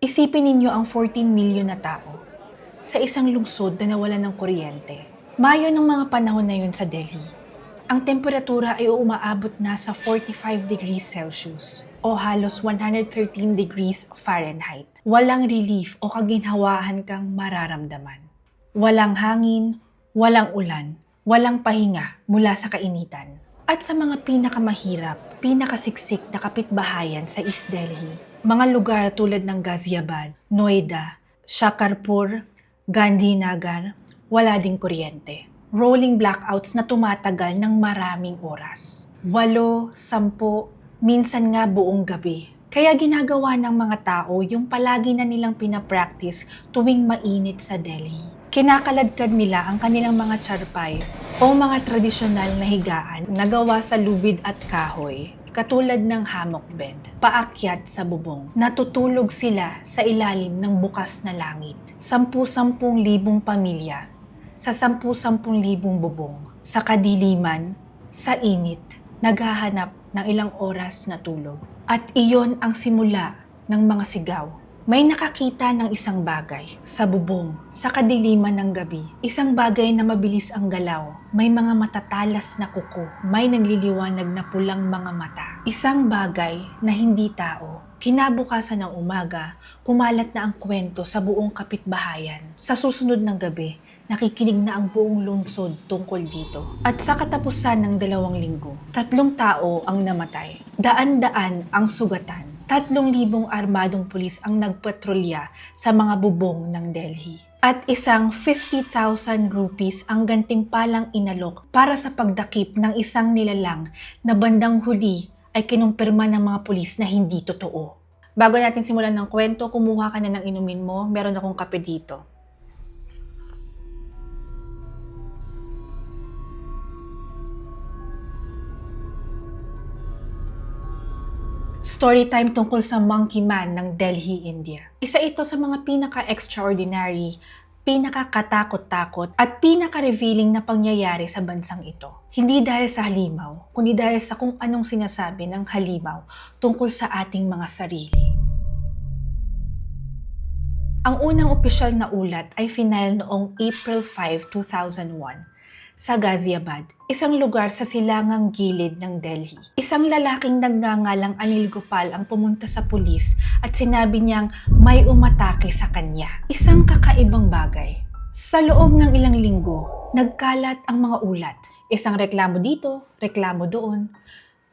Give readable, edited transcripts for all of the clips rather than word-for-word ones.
Isipin ninyo ang 14 milyon na tao sa isang lungsod na nawalan ng kuryente. Mayo ng mga panahon na yun sa Delhi. Ang temperatura ay umaabot na sa 45 degrees Celsius o halos 113 degrees Fahrenheit. Walang relief o kaginhawahan kang mararamdaman. Walang hangin, walang ulan, walang pahinga mula sa kainitan. At sa mga pinakamahirap, pinakasiksik na kapitbahayan sa East Delhi, mga lugar tulad ng Ghaziabad, Noida, Shakarpur, Gandhinagar, wala ding kuryente. Rolling blackouts na tumatagal ng maraming oras. 8, 10, minsan nga buong gabi. Kaya ginagawa ng mga tao yung palagi na nilang pinapractice tuwing mainit sa Delhi. Kinakaladkad nila ang kanilang mga charpay o mga tradisyonal na higaan na gawa sa lubid at kahoy, katulad ng hammock bed, paakyat sa bubong. Natutulog sila sa ilalim ng bukas na langit. 10,000 pamilya sa 10,000 bubong, sa kadiliman, sa init, naghahanap ng ilang oras na tulog. At iyon ang simula ng mga sigaw. May nakakita ng isang bagay sa bubong, sa kadiliman ng gabi. Isang bagay na mabilis ang galaw. May mga matatalas na kuko. May nagliliwanag na pulang mga mata. Isang bagay na hindi tao. Kinabukasan ng umaga, kumalat na ang kwento sa buong kapitbahayan. Sa susunod ng gabi, nakikinig na ang buong lungsod tungkol dito. At sa katapusan ng 2 linggo, 3 tao ang namatay. Daan-daan ang sugatan. 3,000 armadong pulis ang nagpatrolya sa mga bubong ng Delhi. At isang 50,000 rupees ang gantimpalang inalok para sa pagdakip ng isang nilalang na bandang huli ay kinumpirma ng mga pulis na hindi totoo. Bago natin simulan ng kwento, kumuha ka na ng inumin mo. Meron akong kape dito. Storytime tungkol sa Monkey Man ng Delhi, India. Isa ito sa mga pinaka-extraordinary, pinaka-katakot-takot at pinaka-revealing na pangyayari sa bansang ito. Hindi dahil sa halimaw, kundi dahil sa kung anong sinasabi ng halimaw tungkol sa ating mga sarili. Ang unang opisyal na ulat ay final noong April 5, 2001 sa Ghaziabad, isang lugar sa silangang gilid ng Delhi. Isang lalaking nagngangalang Anil Gopal ang pumunta sa pulis at sinabi niyang may umatake sa kanya. Isang kakaibang bagay. Sa loob ng ilang linggo, nagkalat ang mga ulat. Isang reklamo dito, reklamo doon.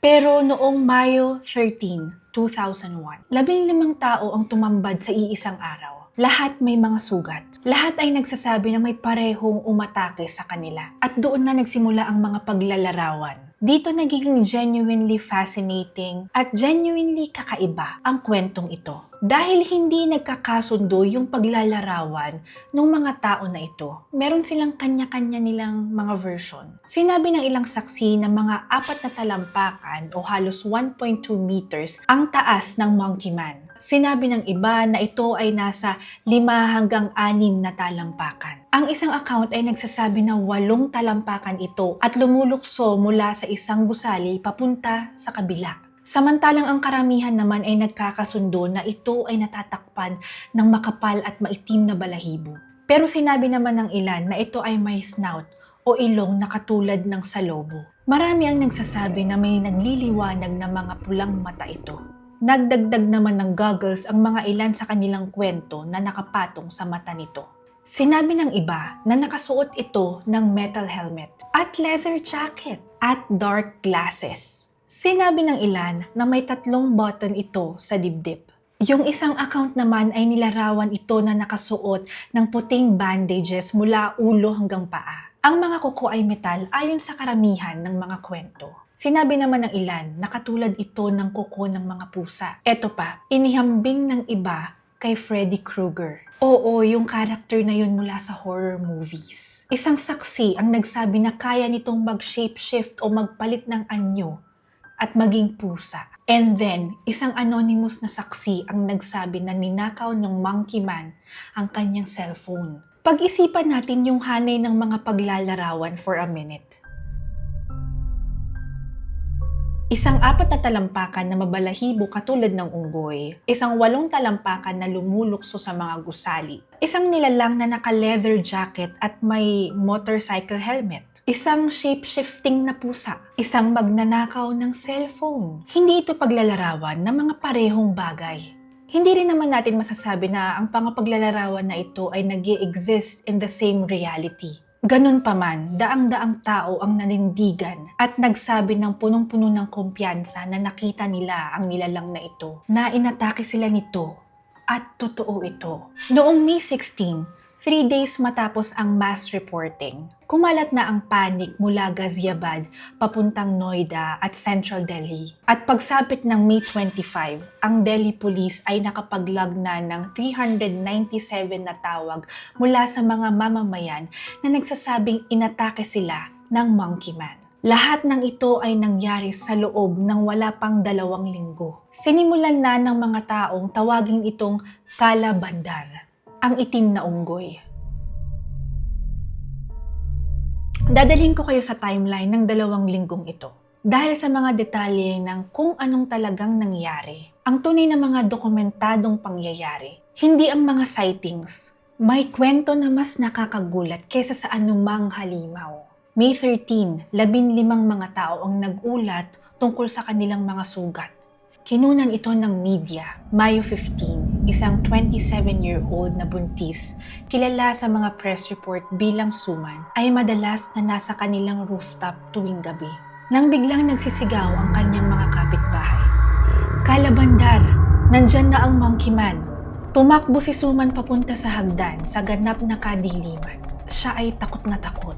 Pero noong Mayo 13, 2001, 15 tao ang tumambad sa iisang araw. Lahat may mga sugat. Lahat ay nagsasabi na may parehong umatake sa kanila. At doon na nagsimula ang mga paglalarawan. Dito nagiging genuinely fascinating at genuinely kakaiba ang kwentong ito. Dahil hindi nagkakasundo yung paglalarawan ng mga tao na ito, meron silang kanya-kanya nilang mga version. Sinabi ng ilang saksi na mga 4 na talampakan o halos 1.2 meters ang taas ng Monkey Man. Sinabi ng iba na ito ay nasa 5 hanggang 6 na talampakan. Ang isang account ay nagsasabi na 8 talampakan ito at lumulukso mula sa isang gusali papunta sa kabila. Samantalang ang karamihan naman ay nagkakasundo na ito ay natatakpan ng makapal at maitim na balahibo. Pero sinabi naman ng ilan na ito ay may snout o ilong na katulad ng salobo. Marami ang nagsasabi na may nagliliwanag na mga pulang mata ito. Nagdagdag naman ng goggles ang mga ilan sa kanilang kwento na nakapatong sa mata nito. Sinabi ng iba na nakasuot ito ng metal helmet at leather jacket at dark glasses. Sinabi ng ilan na may 3 button ito sa dibdib. Yung isang account naman ay nilarawan ito na nakasuot ng puting bandages mula ulo hanggang paa. Ang mga kuko ay metal ayon sa karamihan ng mga kwento. Sinabi naman ng ilan na katulad ito ng kuko ng mga pusa. Eto pa, inihambing ng iba kay Freddy Krueger. Oo, yung character na yun mula sa horror movies. Isang saksi ang nagsabi na kaya nitong mag-shapeshift o magpalit ng anyo at maging pusa. And then, isang anonymous na saksi ang nagsabi na ninakaw ng Monkey Man ang kanyang cellphone. Pag-isipan natin yung hanay ng mga paglalarawan for a minute. Isang 4 na talampakan na mabalahibo katulad ng unggoy. Isang 8 talampakan na lumulukso sa mga gusali. Isang nilalang na naka-leather jacket at may motorcycle helmet. Isang shape-shifting na pusa. Isang magnanakaw ng cellphone. Hindi ito paglalarawan ng mga parehong bagay. Hindi rin naman natin masasabi na ang pangapaglalarawan na ito ay nag-i-exist in the same reality. Ganun pa man, daang-daang tao ang nanindigan at nagsabi ng punong-puno ng kumpiyansa na nakita nila ang nilalang na ito, na inatake sila nito at totoo ito. Noong May 16, 3 days matapos ang mass reporting, kumalat na ang panic mula Ghaziabad papuntang Noida at Central Delhi. At pagsapit ng May 25, ang Delhi Police ay nakapaglog na ng 397 na tawag mula sa mga mamamayan na nagsasabing inatake sila ng Monkey Man. Lahat ng ito ay nangyari sa loob ng wala pang 2 linggo. Sinimulan na ng mga taong tawagin itong Kala Bandar, ang itim na unggoy. Dadalhin ko kayo sa timeline ng 2 linggong ito. Dahil sa mga detalye ng kung anong talagang nangyari, ang tunay na mga dokumentadong pangyayari, hindi ang mga sightings, may kwento na mas nakakagulat kesa sa anumang halimaw. May 13, 15 mga tao ang nag-ulat tungkol sa kanilang mga sugat. Kinunan ito ng media. Mayo 15, isang 27-year-old na buntis, kilala sa mga press report bilang Suman, ay madalas na nasa kanilang rooftop tuwing gabi. Nang biglang nagsisigaw ang kanyang mga kapitbahay, "Kala Bandar, nandyan na ang Monkey Man." Tumakbo si Suman papunta sa hagdan sa ganap na kadiliman. Siya ay takot na takot.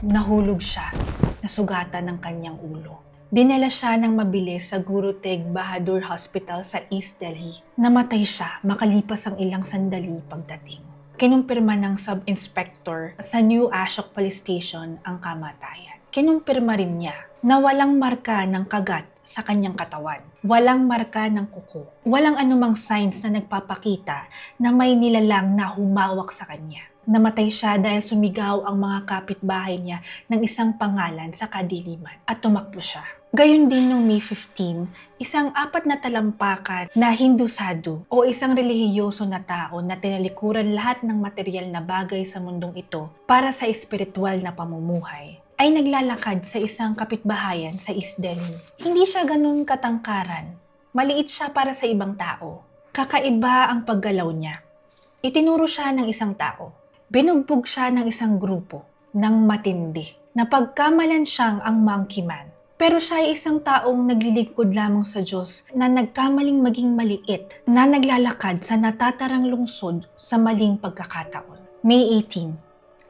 Nahulog siya, nasugatan ng kanyang ulo. Dinala siya ng mabilis sa Guru Tegh Bahadur Hospital sa East Delhi. Namatay siya makalipas ang ilang sandali pagdating. Kinumpirma ng sub-inspector sa New Ashok Police Station ang kamatayan. Kinumpirma rin niya na walang marka ng kagat sa kanyang katawan. Walang marka ng kuko. Walang anumang signs na nagpapakita na may nilalang na humawak sa kanya. Namatay siya dahil sumigaw ang mga kapitbahay niya ng isang pangalan sa kadiliman at tumakbo siya. Gayon din noong May 15, isang 4 na talampakan na Hindu sadhu o isang relihiyoso na tao na tinalikuran lahat ng material na bagay sa mundong ito para sa espiritual na pamumuhay, ay naglalakad sa isang kapitbahayan sa East Delhi. Hindi siya ganun katangkaran. Maliit siya para sa ibang tao. Kakaiba ang paggalaw niya. Itinuro siya ng isang tao. Binugbog siya ng isang grupo ng matindi. Napagkamalan siyang ang Monkey Man. Pero siya ay isang taong naglilingkod lamang sa Diyos na nagkamaling maging maliit na naglalakad sa natatarang lungsod sa maling pagkakataon. May 18.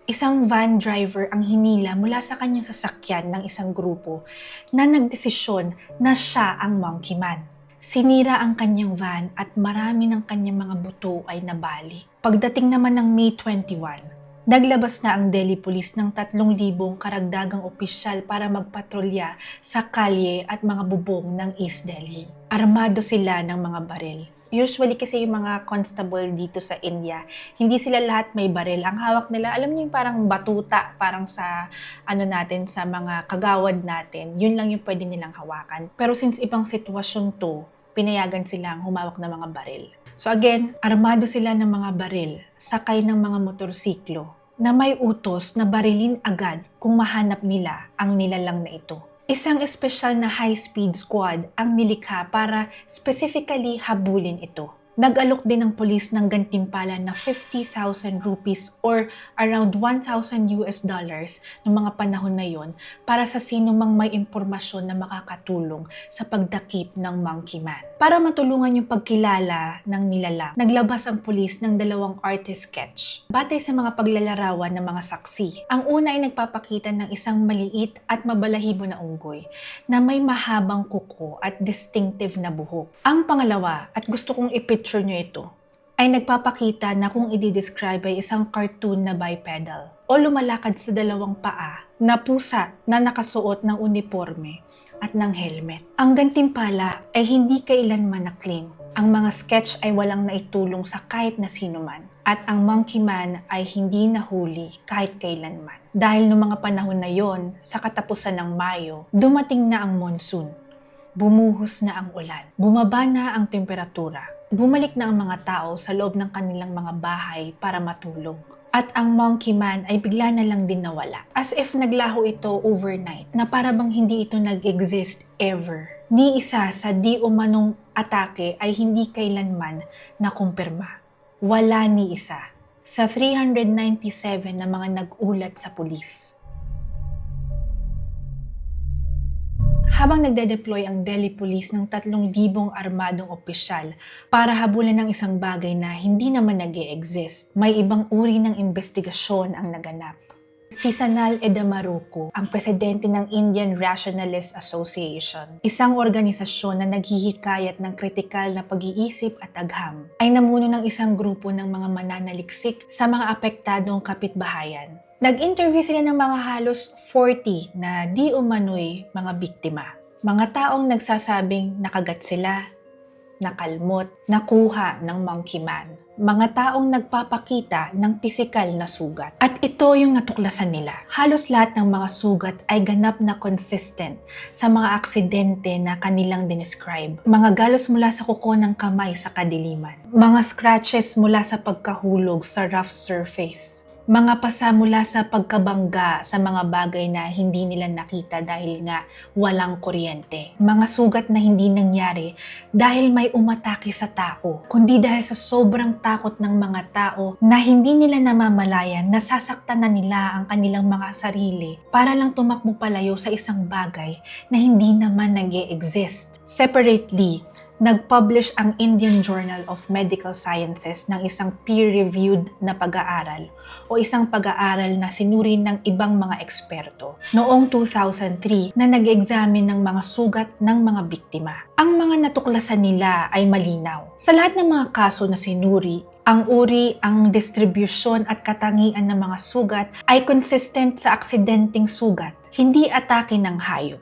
Isang van driver ang hinila mula sa kanyang sasakyan ng isang grupo na nagdesisyon na siya ang Monkey Man. Sinira ang kanyang van at marami ng kanyang mga buto ay nabali. Pagdating naman ng May 21, naglabas na ang Delhi Police ng 3,000 karagdagang opisyal para magpatrolya sa kalye at mga bubong ng East Delhi. Armado sila ng mga baril. Usually kasi yung mga constable dito sa India, hindi sila lahat may baril. Ang hawak nila, alam niyo yung parang batuta, parang sa natin, sa mga kagawad natin, yun lang yung pwede nilang hawakan. Pero since ibang sitwasyon to, pinayagan silang humawak ng mga baril. So again, armado sila ng mga baril, sakay ng mga motorsiklo, na may utos na barilin agad kung mahanap nila ang nilalang na ito. Isang espesyal na high-speed squad ang nilikha para specifically habulin ito. Nag-alok din ng pulis ng gantimpala na 50,000 rupees or around $1,000 noong mga panahon na yon para sa sino mang may impormasyon na makakatulong sa pagdakip ng Monkey Man. Para matulungan yung pagkilala ng nilalang, naglabas ang pulis ng 2 artist sketch batay sa mga paglalarawan ng mga saksi. Ang una ay nagpapakita ng isang maliit at mabalahibo na unggoy na may mahabang kuko at distinctive na buhok. Ang pangalawa, at gusto kong ipicture nyo ito, ay nagpapakita na kung i-describe ay isang cartoon na bipedal o lumalakad sa 2 paa na pusa na nakasuot ng uniforme at ng helmet. Ang gantimpala ay hindi kailanman na-claim. Ang mga sketch ay walang naitulong sa kahit na sino man. At ang Monkey Man ay hindi nahuli kahit kailanman. Dahil noong mga panahon na yon, sa katapusan ng Mayo, dumating na ang monsoon. Bumuhos na ang ulan. Bumaba na ang temperatura. Bumalik na ang mga tao sa loob ng kanilang mga bahay para matulog. At ang Monkey Man ay bigla na lang din nawala. As if naglaho ito overnight, na para bang hindi ito nag-exist ever. Ni isa sa di umanong atake ay hindi kailanman nakumpirma. Wala ni isa sa 397 na mga nag-ulat sa pulis. Habang nagde-deploy ang Delhi Police ng 3,000 armadong opisyal para habulan ng isang bagay na hindi naman nag-e-exist, may ibang uri ng investigasyon ang naganap. Si Sanal Edamaruku, ang presidente ng Indian Rationalist Association, isang organisasyon na naghihikayat ng kritikal na pag-iisip at agham, ay namuno ng isang grupo ng mga mananaliksik sa mga apektadong kapitbahayan. Nag-interview sila ng mga halos 40 na di umano'y mga biktima. Mga taong nagsasabing nakagat sila, nakalmot, nakuha ng Monkey Man. Mga taong nagpapakita ng pisikal na sugat. At ito yung natuklasan nila. Halos lahat ng mga sugat ay ganap na consistent sa mga aksidente na kanilang dinescribe. Mga galos mula sa kuko ng kamay sa kadiliman. Mga scratches mula sa pagkahulog sa rough surface. Mga pasa mula sa pagkabangga sa mga bagay na hindi nila nakita dahil nga walang kuryente. Mga sugat na hindi nangyari dahil may umatake sa tao, kundi dahil sa sobrang takot ng mga tao na hindi nila namamalayan, nasasaktan na nila ang kanilang mga sarili para lang tumakbo palayo sa isang bagay na hindi naman nag-e-exist. Separately, nag-publish ang Indian Journal of Medical Sciences ng isang peer-reviewed na pag-aaral o isang pag-aaral na sinuri ng ibang mga eksperto noong 2003 na nag-examine ng mga sugat ng mga biktima. Ang mga natuklasan nila ay malinaw. Sa lahat ng mga kaso na sinuri, ang uri, ang distribusyon at katangian ng mga sugat ay consistent sa aksidenteng sugat, hindi atake ng hayop,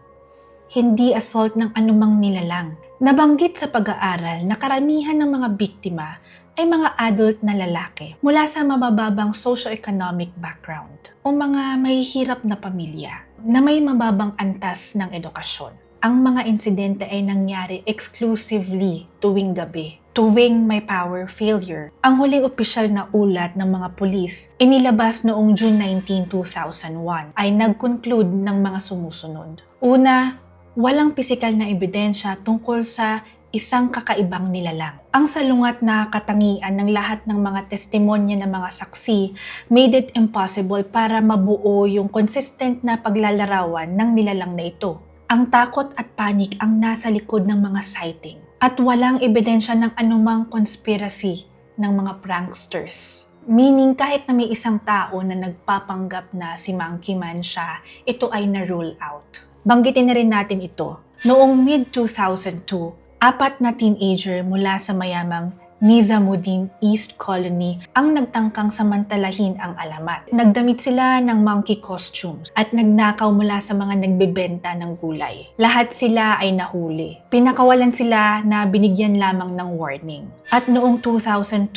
hindi assault ng anumang nilalang. Nabanggit sa pag-aaral na karamihan ng mga biktima ay mga adult na lalaki mula sa mabababang socio-economic background o mga mahihirap na pamilya na may mababang antas ng edukasyon. Ang mga insidente ay nangyari exclusively tuwing gabi, tuwing may power failure. Ang huling opisyal na ulat ng mga pulis inilabas noong June 19, 2001 ay nag-conclude ng mga sumusunod. Una, walang pisikal na ebidensya tungkol sa isang kakaibang nilalang. Ang salungat na katangian ng lahat ng mga testimonya ng mga saksi made it impossible para mabuo yung consistent na paglalarawan ng nilalang na ito. Ang takot at panik ang nasa likod ng mga sighting at walang ebidensya ng anumang conspiracy ng mga pranksters. Meaning kahit na may isang tao na nagpapanggap na si Monkey Man siya, ito ay na-rule out. Banggitin na rin natin ito. Noong mid-2002, 4 na teenager mula sa mayamang Nizamuddin East Colony ang nagtangkang samantalahin ang alamat. Nagdamit sila ng monkey costumes at nagnakaw mula sa mga nagbebenta ng gulay. Lahat sila ay nahuli. Pinakawalan sila na binigyan lamang ng warning. At noong 2002,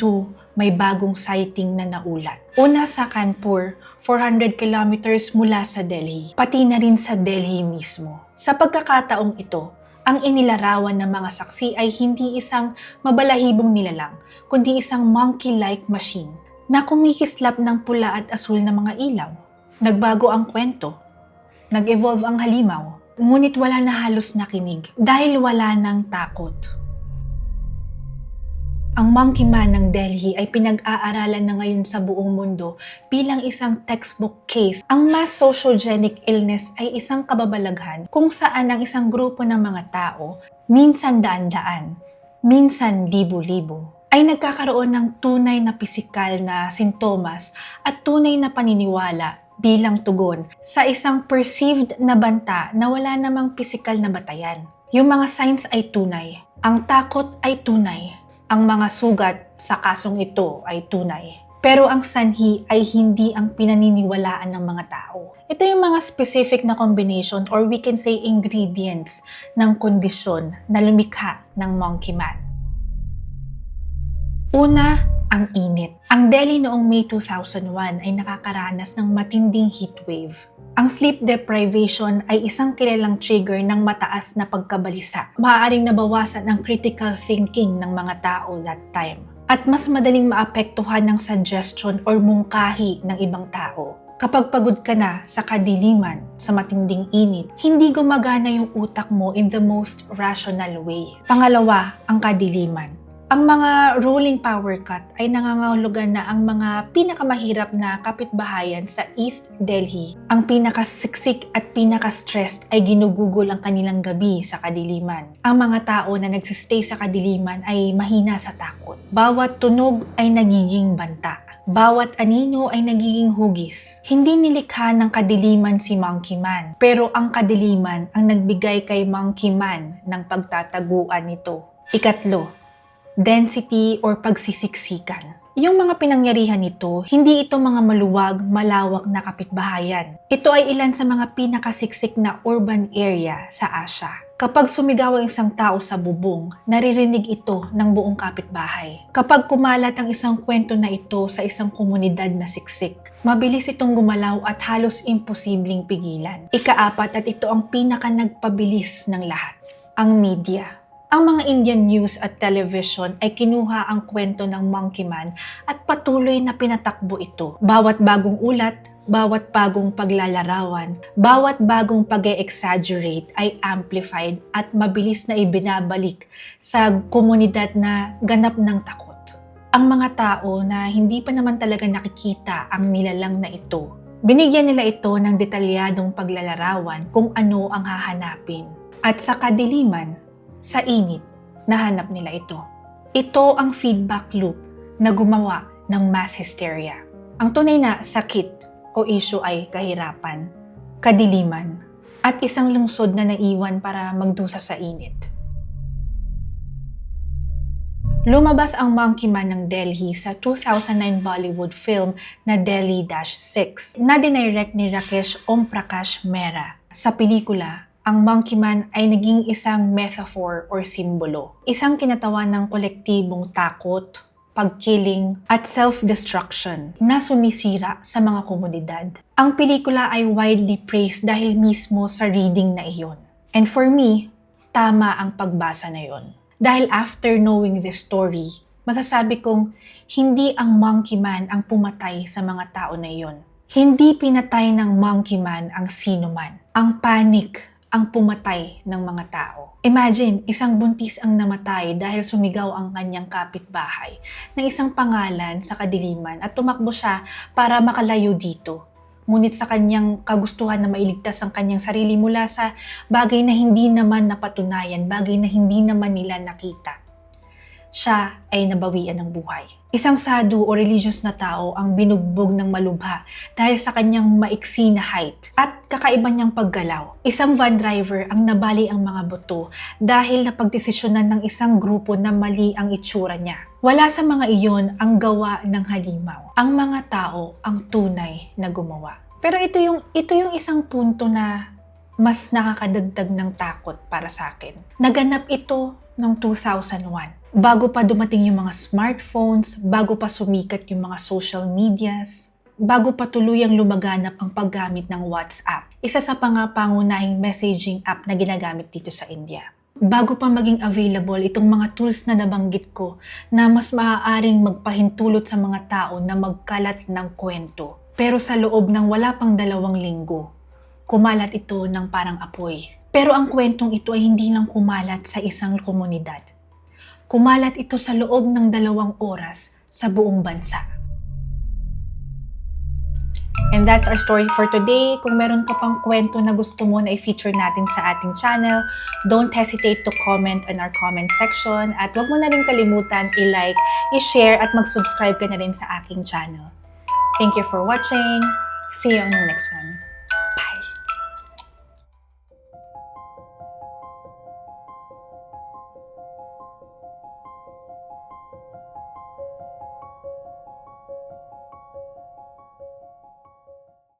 may bagong sighting na naulat. Una sa Kanpur, 400 kilometers mula sa Delhi, pati na rin sa Delhi mismo. Sa pagkakataong ito, ang inilarawan ng mga saksi ay hindi isang mabalahibong nilalang, kundi isang monkey-like machine na kumikislap ng pula at asul na mga ilaw. Nagbago ang kwento. Nag-evolve ang halimaw. Ngunit wala na halos nakinig dahil wala ng takot. Ang Monkey Man ng Delhi ay pinag-aaralan na ngayon sa buong mundo bilang isang textbook case. Ang mass sociogenic illness ay isang kababalaghan kung saan ang isang grupo ng mga tao, minsan daan-daan, minsan libo-libo, ay nagkakaroon ng tunay na pisikal na sintomas at tunay na paniniwala bilang tugon sa isang perceived na banta na wala namang pisikal na batayan. Yung mga signs ay tunay, ang takot ay tunay, ang mga sugat sa kasong ito ay tunay. Pero ang sanhi ay hindi ang pinaniniwalaan ng mga tao. Ito yung mga specific na combination or we can say ingredients ng kondisyon na lumikha ng Monkey Man. Una, ang init. Ang Delhi noong May 2001 ay nakakaranas ng matinding heatwave. Ang sleep deprivation ay isang kilalang trigger ng mataas na pagkabalisa. Maaaring nabawasan ang critical thinking ng mga tao that time. At mas madaling maapektuhan ng suggestion or mungkahi ng ibang tao. Kapag pagod ka na sa kadiliman, sa matinding init, hindi gumagana yung utak mo in the most rational way. Pangalawa, ang kadiliman. Ang mga rolling power cut ay nangangahulugan na ang mga pinakamahirap na kapitbahayan sa East Delhi, ang pinakasiksik at pinaka-stressed ay ginugugol ang kanilang gabi sa kadiliman. Ang mga tao na nagsistay sa kadiliman ay mahina sa takot. Bawat tunog ay nagiging banta. Bawat anino ay nagiging hugis. Hindi nilikha ng kadiliman si Monkey Man, pero ang kadiliman ang nagbigay kay Monkey Man ng pagtataguan nito. Ikatlo, density or pagsisiksikan. Yung mga pinangyarihan nito, hindi ito mga maluwag, malawak na kapitbahayan. Ito ay ilan sa mga pinakasiksik na urban area sa Asia. Kapag sumigaw ang isang tao sa bubong, naririnig ito ng buong kapitbahay. Kapag kumalat ang isang kwento na ito sa isang komunidad na siksik, mabilis itong gumalaw at halos imposibleng pigilan. Ikaapat, at ito ang pinaka nagpabilis ng lahat, ang media. Ang mga Indian news at television ay kinuha ang kwento ng Monkey Man at patuloy na pinatakbo ito. Bawat bagong ulat, bawat bagong paglalarawan, bawat bagong pag-e-exaggerate ay amplified at mabilis na ibinabalik sa komunidad na ganap ng takot. Ang mga tao na hindi pa naman talaga nakikita ang nilalang na ito, binigyan nila ito ng detalyadong paglalarawan kung ano ang hahanapin. At sa kadiliman, sa init, nahanap nila ito. Ito ang feedback loop na gumawa ng mass hysteria. Ang tunay na sakit o issue ay kahirapan, kadiliman, at isang lungsod na naiwan para magdusa sa init. Lumabas ang Monkey Man ng Delhi sa 2009 Bollywood film na Delhi-6 na dinirect ni Rakesh Om Prakash Mehra. Sa pelikula, ang Monkey Man ay naging isang metaphor or simbolo. Isang kinatawan ng kolektibong takot, pagkiling, at self-destruction na sumisira sa mga komunidad. Ang pelikula ay widely praised dahil mismo sa reading na iyon. And for me, tama ang pagbasa na iyon. Dahil after knowing this story, masasabi kong hindi ang Monkey Man ang pumatay sa mga tao na iyon. Hindi pinatay ng Monkey Man ang sino man. Ang panic ang pumatay ng mga tao. Imagine, isang buntis ang namatay dahil sumigaw ang kanyang kapitbahay ng isang pangalan sa kadiliman at tumakbo siya para makalayo dito. Ngunit sa kanyang kagustuhan na mailigtas ang kanyang sarili mula sa bagay na hindi naman napatunayan, bagay na hindi naman nila nakita, siya ay nabawian ng buhay. Isang sadhu o religious na tao ang binugbog ng malubha dahil sa kanyang maiksi na height at kakaiba niyang paggalaw. Isang van driver ang nabali ang mga buto dahil napagdesisyonan ng isang grupo na mali ang itsura niya. Wala sa mga iyon ang gawa ng halimaw. Ang mga tao ang tunay na gumawa. Pero ito yung isang punto na mas nakakadagdag ng takot para sa akin. Naganap ito noong 2001. Bago pa dumating yung mga smartphones, bago pa sumikat yung mga social medias, bago pa tuluyang lumaganap ang paggamit ng WhatsApp, isa sa pangunahing messaging app na ginagamit dito sa India. Bago pa maging available itong mga tools na nabanggit ko na mas maaaring magpahintulot sa mga tao na magkalat ng kwento. Pero sa loob ng wala pang 2 linggo, kumalat ito ng parang apoy. Pero ang kwentong ito ay hindi lang kumalat sa isang komunidad. Kumalat ito sa loob ng 2 oras sa buong bansa. And that's our story for today. Kung meron ka pang kwento na gusto mo na i-feature natin sa ating channel, don't hesitate to comment in our comment section. At huwag mo na rin kalimutan i-like, i-share at mag-subscribe ka na rin sa aking channel. Thank you for watching. See you on the next one.